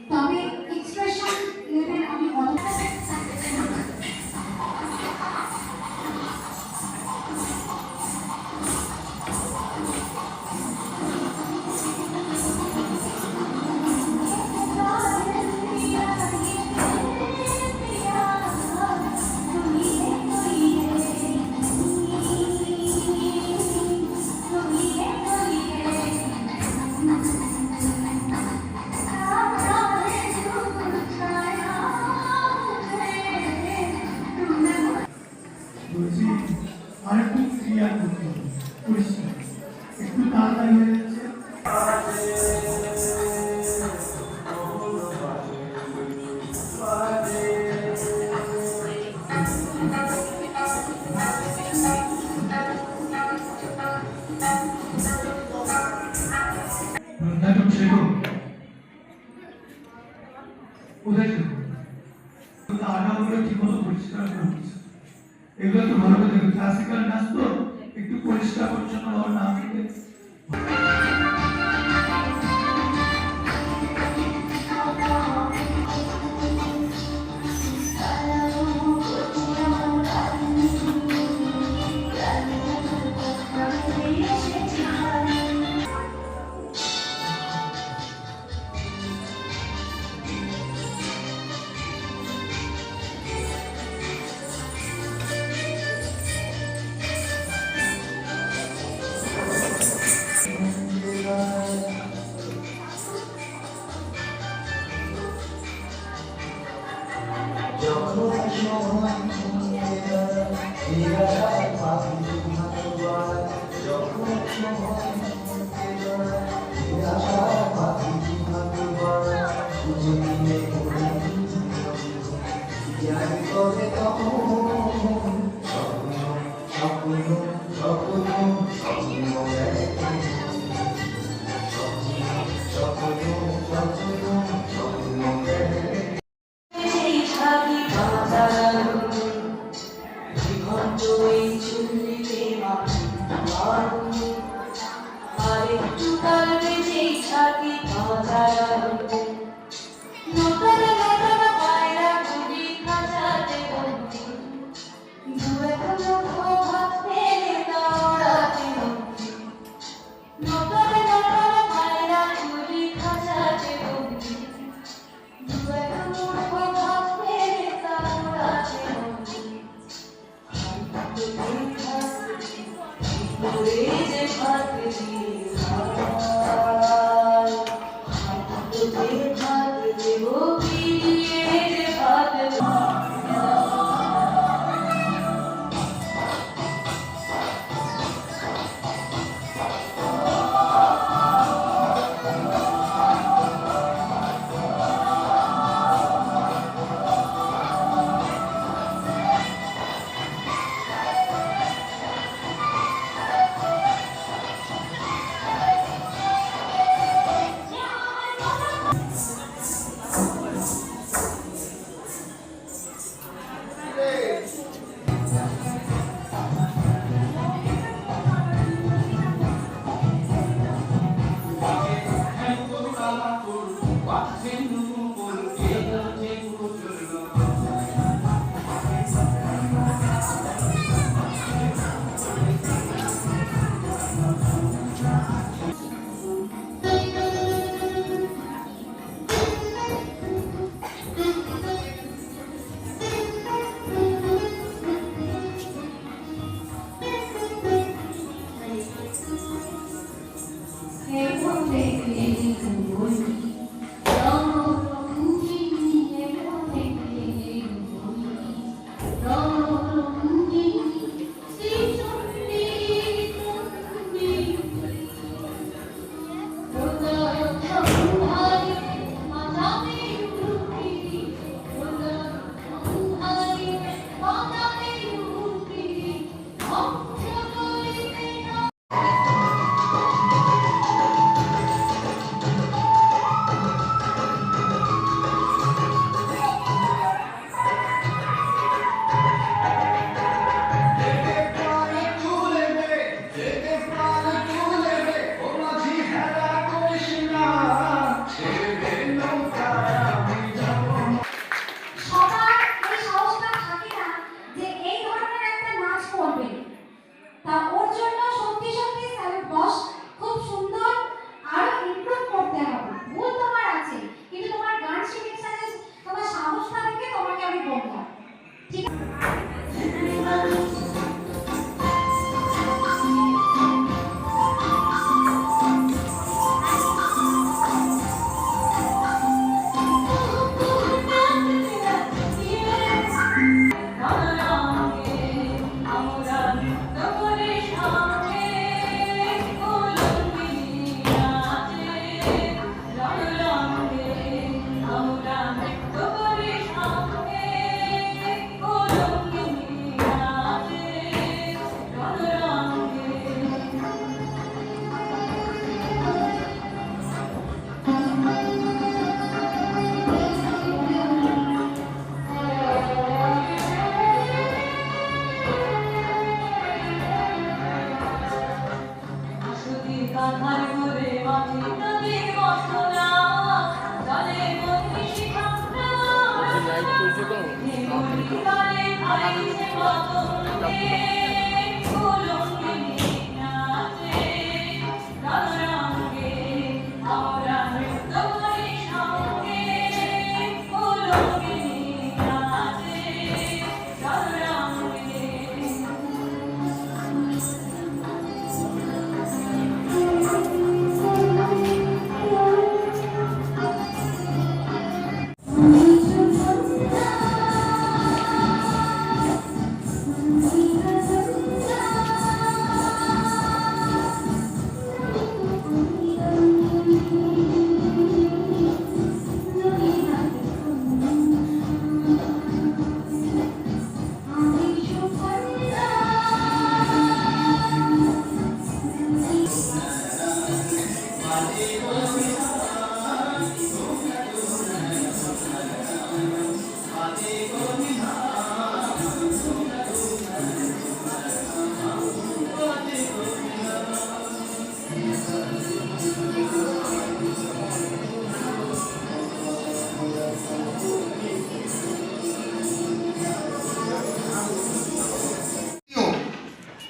তবে expression level আমি আরেকটু ক্লিয়ার করতে হবে পরিষ্কার একটু তাড়াতাড়ি হয়ে যাচ্ছে নাটক শেখো কোথায় শেখো আগাগুলো ঠিক মতো পরিষ্কার করছে এগুলো তো ভালো করে দেখো ক্লাসিক্যাল নাচ তো একটু পরিষ্কার পরিচ্ছন্ন হওয়ার না থেকে সবার এই সাহসটা থাকে না যে এই ধরনের একটা নাচ করবে। তা ওর জন্য সত্যি সত্যি স্যারের বস খুব সুন্দর, আরো ইমপ্রুভ করতে হবে। ভুল তোমার আছে, কিন্তু তোমার গান শিখেছে, তোমার সাহসটা দেখে তোমাকে আমি বললাম, ঠিক আছে?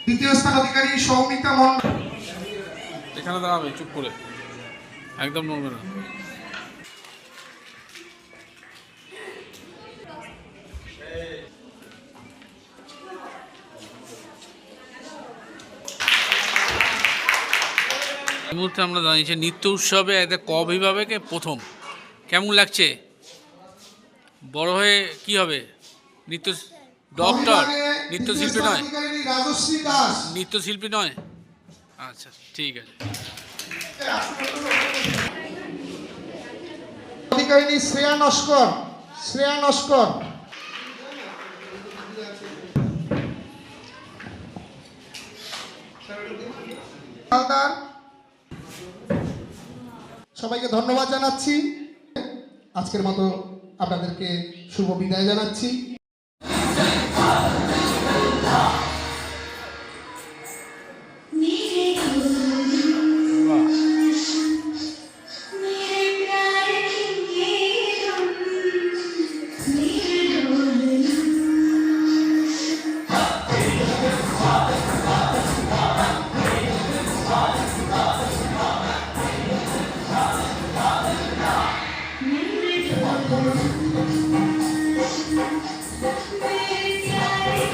দ্বিতীয় স্থান অধিকারী সৌমিতা মন্ডল। এখানে দাঁড়াবে চুপ করে, একদম নড়বে না। এই মুহূর্তে আমরা জানিয়েছি নৃত্য উৎসবে একটা ক বিভাগে প্রথম। কেমন লাগছে? বড় হয়ে কি হবে? নৃত্য ডক্টর, নৃত্যশিল্পী নয়? রাজশ্রী দাস। নৃত্যশিল্পী নয়? আচ্ছা ঠিক আছে। অধিকারিণী শ্রেয়া নস্কর। শ্রেয়া নস্কর। সবাইকে ধন্যবাদ জানাচ্ছি। আজকের মতো আপনাদেরকে শুভ বিদায় জানাচ্ছি। मेरे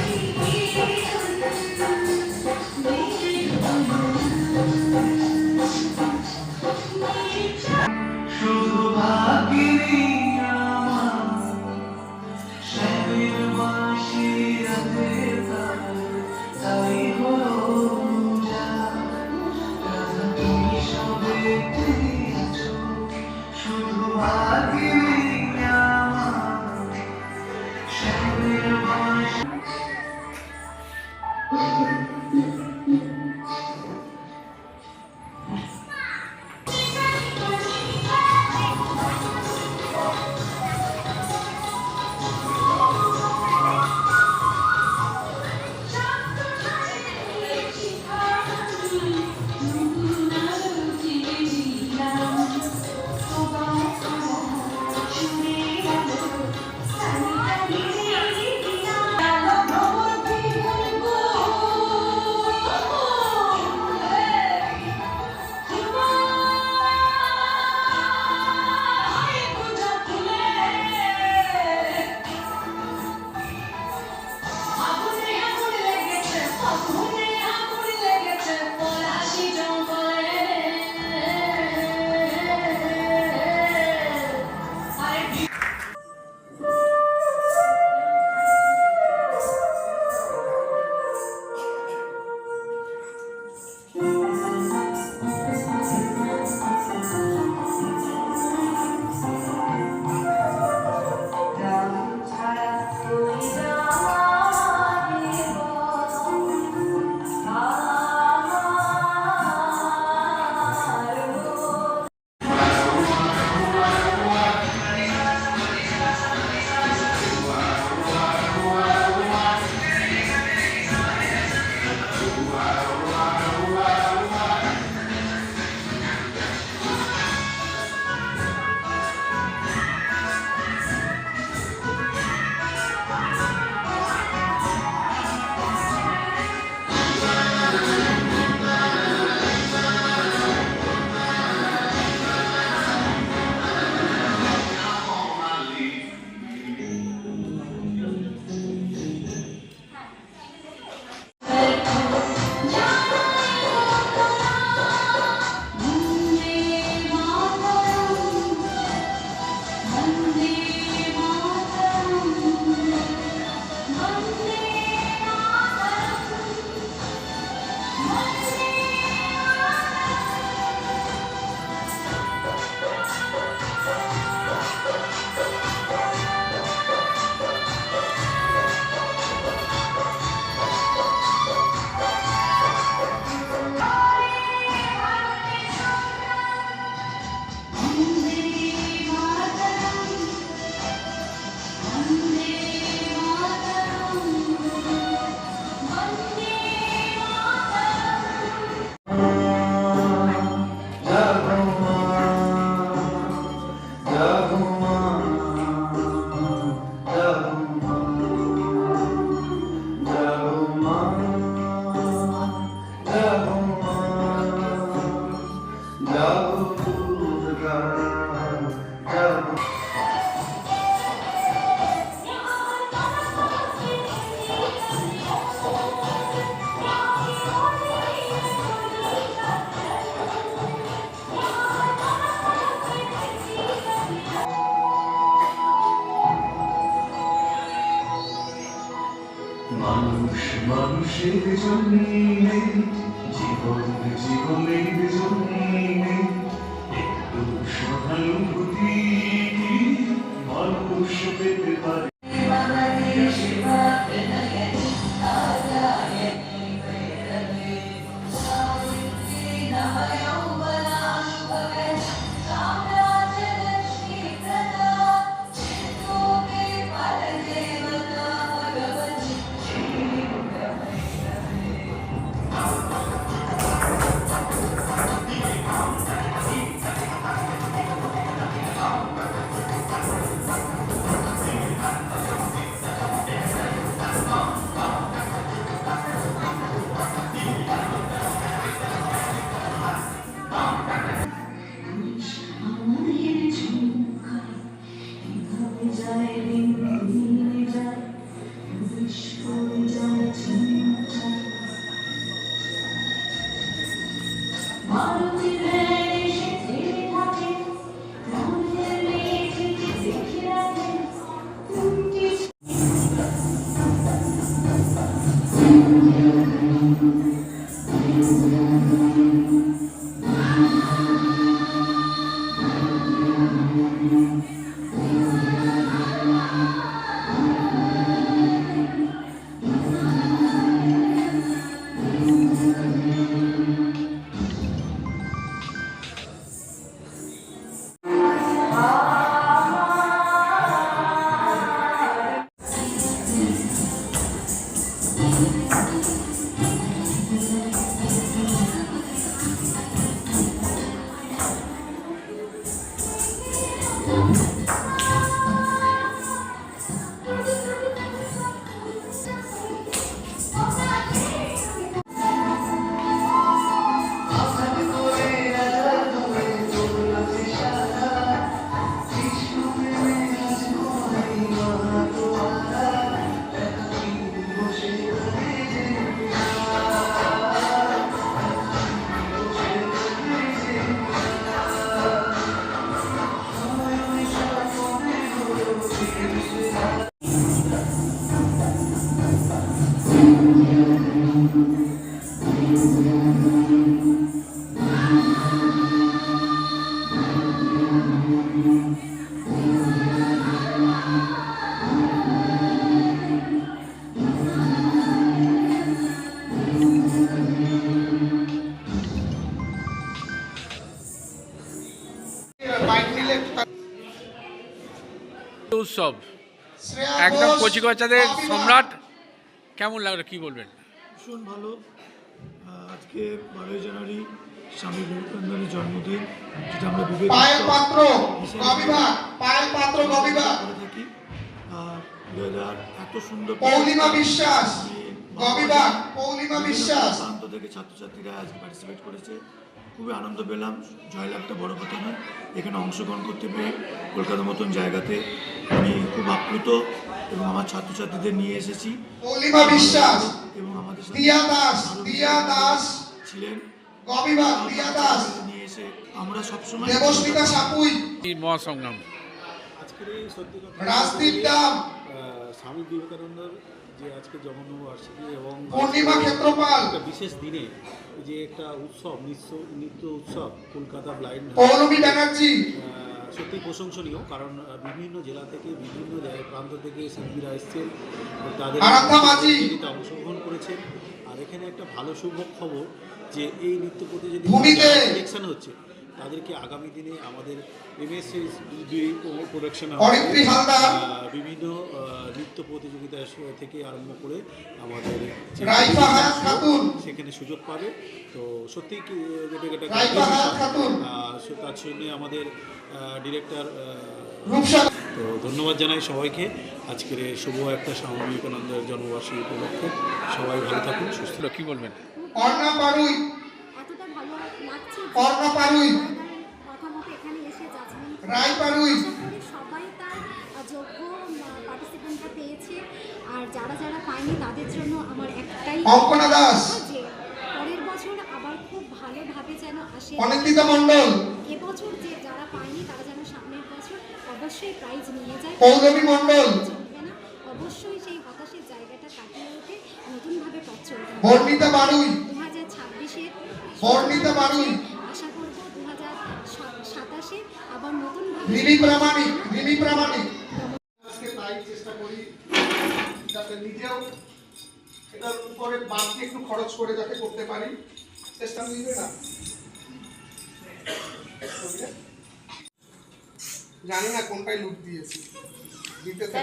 মানুষ মানুষের জন্যে জীবন জীবনের জন্যে একটু সহানুভূতি মানুষ পেতে পারে। উৎসব শ্রেয়া একদম ঘোষ, কচিকাচাদের কবিতা। সম্রাট, কেমন লাগলো কি বলবেন? ভীষণ ভালো। আজকে 12ই জানুয়ারি স্বামী বিবেকানন্দের জন্মদিন, যেটা আমরা পায়েল পাত্র কবিভাগ, পায়েল পাত্র কবিভাগ, করে থাকি। আর weather এত সুন্দর, পৌলিমা বিশ্বাস কবিভাগ, পৌলিমা বিভিন্ন বিশ্বাস। প্রান্ত থেকে ছাত্রছাত্রীরা আজকে পার্টিসিপেট করেছে, খুবই আনন্দ পেলাম। জয়লাভটা বড় কথা নয়, এখানে অংশগ্রহণ করতে পেরে কলকাতার মতন জায়গাতে আমি খুব আপ্লুত, এবং আমার ছাত্রছাত্রীদের নিয়ে এসেছি পৌলিমা বিশ্বাস, এবং আমাদের সাথে দিয়া দাস, আরো দিয়া দাস ছিলেন কবিভাগ, দিয়া দাস, নিয়ে এসে আমরা সবসময় দেবস্মিতা সাপুই, এই মহাসংগ্রাম আজকের এই সত্যি কথা রাজদীপ দাম, স্বামী বিবেকানন্দর যে আজকে জন্মবার্ষিকী এবং পূর্ণিমা ক্ষেত্রপাল, একটা বিশেষ দিনে এই যে একটা উৎসব নৃত্য উৎসব কলকাতা ব্লাইন্ড পৌলমী ব্যানার্জি, সত্যি প্রশংসনীয়, কারণ বিভিন্ন জেলা থেকে বিভিন্ন প্রান্ত থেকে শিল্পীরা এসছেন, তাদের আরাধ্যা মাঝি, প্রতিযোগিতা অংশগ্রহণ করেছেন। আর এখানে একটা ভালো শুভ খবর যে এই নৃত্য প্রতিযোগিতা ভূমিতে সিলেকশন হচ্ছে, তাদেরকে আগামী দিনে আমাদের এমএসএস প্রোডাকশন অরিত্রী হালদার, বিভিন্ন নৃত্য প্রতিযোগিতা থেকে আরম্ভ করে আমাদের যে রাইফা হায়াত খাতুন, সেখানে সুযোগ পাবে। তো সত্যি কি এটা রাইফা হায়াত খাতুন, তার জন্য আমাদের ডিরেক্টর রূপসা, তো ধন্যবাদ জানাই সবাইকে আজকের এই শুভ একটা স্বামী বিবেকানন্দের জন্মবার্ষিকী উপলক্ষে। সবাই ভালো থাকুন, সুস্থ ছিল কি বলবেন? অর্ণা পারুই, এতটা ভালো লাগছে অর্ণা পারুই, কথা মতো এখানে এসে জাজমেন্ট রায় পারুই, আশা করি সবাই তার যোগ্য পার্টিসিপেন্টটা পেয়েছে। আর যারা যারা পায়নি তাদের জন্য আমার একটাই অঙ্কনা দাস, যে পরের বছর আবার খুব ভালোভাবে যেন আসে। অনিন্দিতা মণ্ডল, এবছর যে যারা পায়নি তারা যেন সামনের বছর অবশ্যই প্রাইজ নিয়ে যায়, পৌলমী মণ্ডল, চলবে না, অবশ্যই সেই হতাশের জায়গাটা কাটিয়ে উঠে নতুনভাবে পথ চলবে। বর্ণিতা বারুই, 2026-এর বর্ণিতা বারুই, আশা করব 2027-এ আবার নতুনভাবে রিমি প্রামাণিক, রিমি প্রামাণিক। আজকে তাই চেষ্টা করি যাতে নিজেও এটার উপরে বাড়তি একটু খরচ করে যাতে করতে পারি, চেষ্টা নিবে না। জানি না কোনটাই লুট দিয়েছি, দিতে থাকি।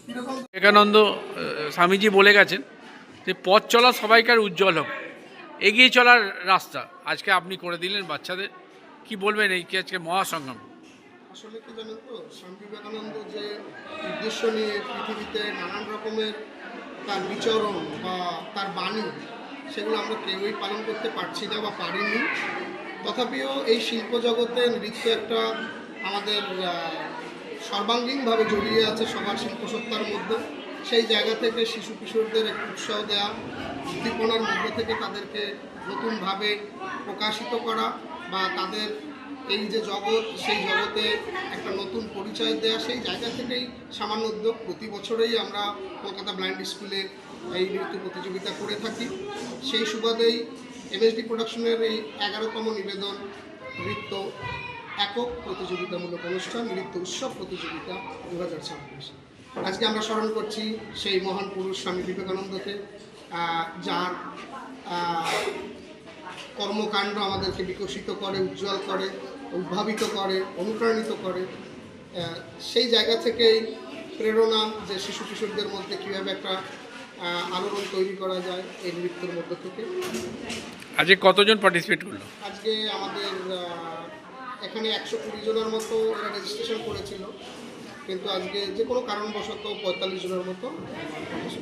কিরকম বিবেকানন্দ স্বামীজি বলে গেছেন যে পথ চলা সবাইকার উজ্জ্বল হোক, এগিয়ে চলার রাস্তা আজকে আপনি করে দিলেন বাচ্চাদের। কি বলবেন এই কি আজকে মহাসংগ্রাম? আসলে কি জানেন তো, স্বামী বিবেকানন্দ যে উদ্দেশ্য নিয়ে পৃথিবীতে নানান রকমের তার বিচরণ বা তার বাণী, সেগুলো আমরা কেউই পালন করতে পারছি না বা পারিনি। তথাপিও এই শিল্প জগতে নৃত্য একটা আমাদের সর্বাঙ্গীনভাবে জড়িয়ে আছে সবার শিল্পসত্তার মধ্যে। সেই জায়গা থেকে শিশু কিশোরদের একটু উৎসাহ দেওয়া, উদ্দীপনার মধ্যে থেকে তাদেরকে নতুনভাবে প্রকাশিত করা বা তাদের এই যে জগৎ, সেই জগতে একটা নতুন পরিচয় দেওয়া, সেই জায়গা থেকেই সামান্য উদ্যোগ। প্রতি বছরেই আমরা কলকাতা ব্লাইন্ড স্কুলে এই নৃত্য প্রতিযোগিতা করে থাকি। সেই সুবাদেই এমএসডি প্রোডাকশনের এই 11তম নিবেদন নৃত্য একক প্রতিযোগিতামূলক অনুষ্ঠান, নৃত্য উৎসব প্রতিযোগিতা 2026। আজকে আমরা স্মরণ করছি সেই মহান পুরুষ স্বামী বিবেকানন্দকে, যার কর্মকাণ্ড আমাদেরকে বিকশিত করে, উজ্জ্বল করে, উদ্ভাবিত করে, অনুপ্রাণিত করে। সেই জায়গা থেকেই প্রেরণা যে শিশু কিশোরদের মধ্যে কীভাবে একটা আলোড়ন তৈরি করা যায় এই নৃত্যের মধ্য থেকে। আজকে কতজন পার্টিসিপেট করলো? আজকে আমাদের এখানে 120 জনের মতো এরা রেজিস্ট্রেশন করেছিল, কিন্তু আজকে যে কোনো কারণবশত 45 জনের মতো participate করেছে।